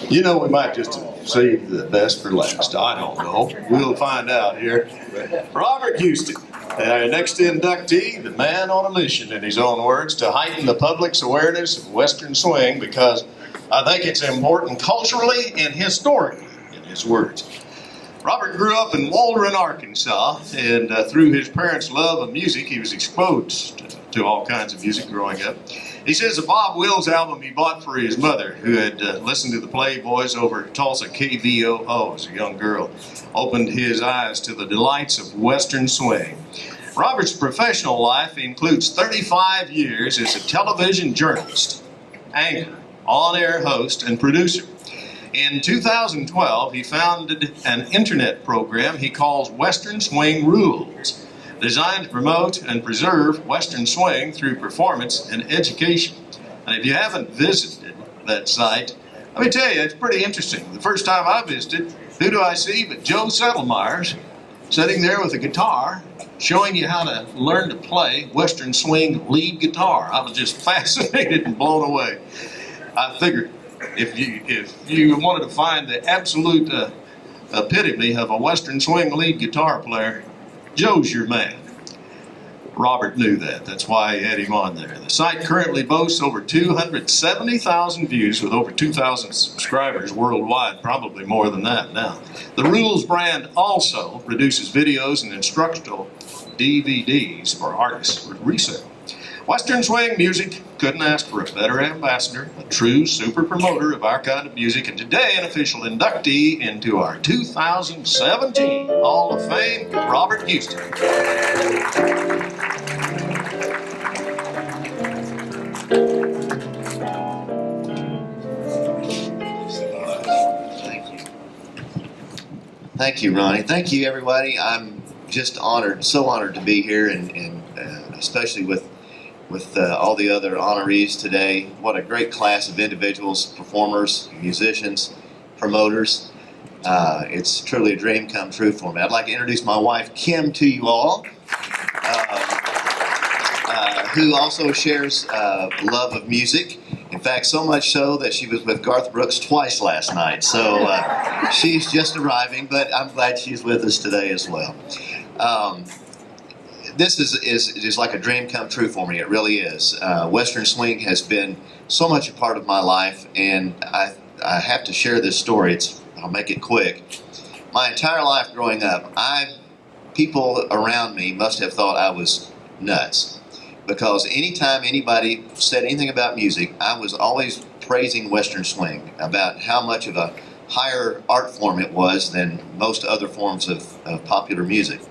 You know, we might just save the best for last. I don't know. We'll find out here. Robert Huston, our next inductee, the man on a mission, in his own words, to heighten the public's awareness of Western swing because I think it's important culturally and historically, in his words. Robert grew up in Waldron, Arkansas, and through his parents' love of music, he was exposed to all kinds of music growing up. He says the Bob Wills album he bought for his mother, who had listened to the Playboys over Tulsa KVOO as a young girl, opened his eyes to the delights of Western swing. Robert's professional life includes 35 years as a television journalist, anchor, on-air host, and producer. In 2012, he founded an internet program he calls Western Swing Rules, designed to promote and preserve Western swing through performance and education. And if you haven't visited that site, let me tell you, it's pretty interesting. The first time I visited, who do I see but Joe Settlemyers sitting there with a guitar, showing you how to learn to play Western swing lead guitar. I was just fascinated and blown away. I figured if you wanted to find the absolute epitome of a Western swing lead guitar player, Joe's your man. Robert knew that. That's why he had him on there. The site currently boasts over 270,000 views with over 2,000 subscribers worldwide, probably more than that now. The Rules brand also produces videos and instructional DVDs for artists for resale. Western swing music couldn't ask for a better ambassador, a true super promoter of our kind of music, and today an official inductee into our 2017 Hall of Fame, Robert Huston. Thank you, Ronnie. Thank you, everybody. I'm just honored, so honored to be here, and especially with all the other honorees today. What a great class of individuals, performers, musicians, promoters. It's truly a dream come true for me. I'd like to introduce my wife, Kim, to you all, who also shares love of music. In fact, so much so that she was with Garth Brooks twice last night. So she's just arriving, but I'm glad she's with us today as well. This is like a dream come true for me. It really is. Western swing has been so much a part of my life, and I have to share this story. I'll make it quick. My entire life growing up, people around me must have thought I was nuts, because anytime anybody said anything about music, I was always praising Western swing, about how much of a higher art form it was than most other forms of popular music.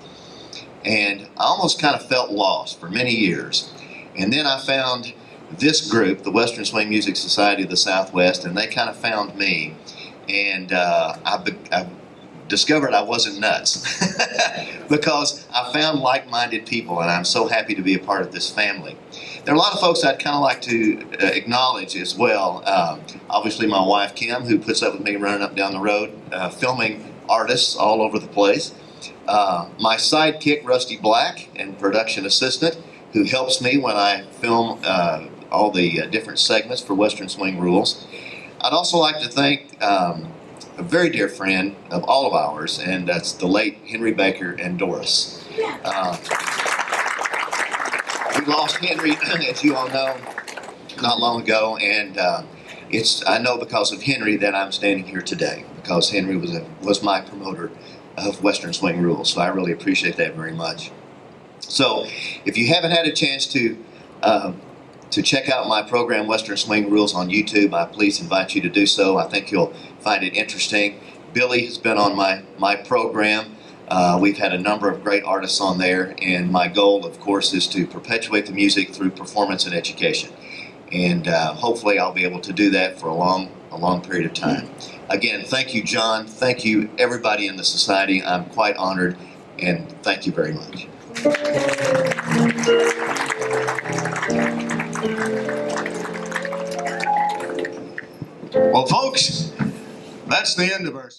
And I almost kind of felt lost for many years. And then I found this group, the Western Swing Music Society of the Southwest, and they kind of found me. And I discovered I wasn't nuts because I found like-minded people, and I'm so happy to be a part of this family. There are a lot of folks I'd kind of like to acknowledge as well. Obviously my wife, Kim, who puts up with me running up and down the road, filming artists all over the place. My sidekick, Rusty Black, and production assistant, who helps me when I film all the different segments for Western Swing Rules. I'd also like to thank a very dear friend of all of ours, and that's the late Henry Baker and Doris. We lost Henry, as you all know, not long ago, and I know because of Henry that I'm standing here today, because Henry was my promoter of Western Swing Rules, so I really appreciate that very much. So if you haven't had a chance to check out my program Western Swing Rules on YouTube, I please invite you to do so. I think you'll find it interesting. Billy has been on my program. We've had a number of great artists on there, and my goal, of course, is to perpetuate the music through performance and education. And hopefully I'll be able to do that for a long period of time. Again, thank you, John. Thank you, everybody in the society. I'm quite honored, and thank you very much. Well, folks, that's the end of our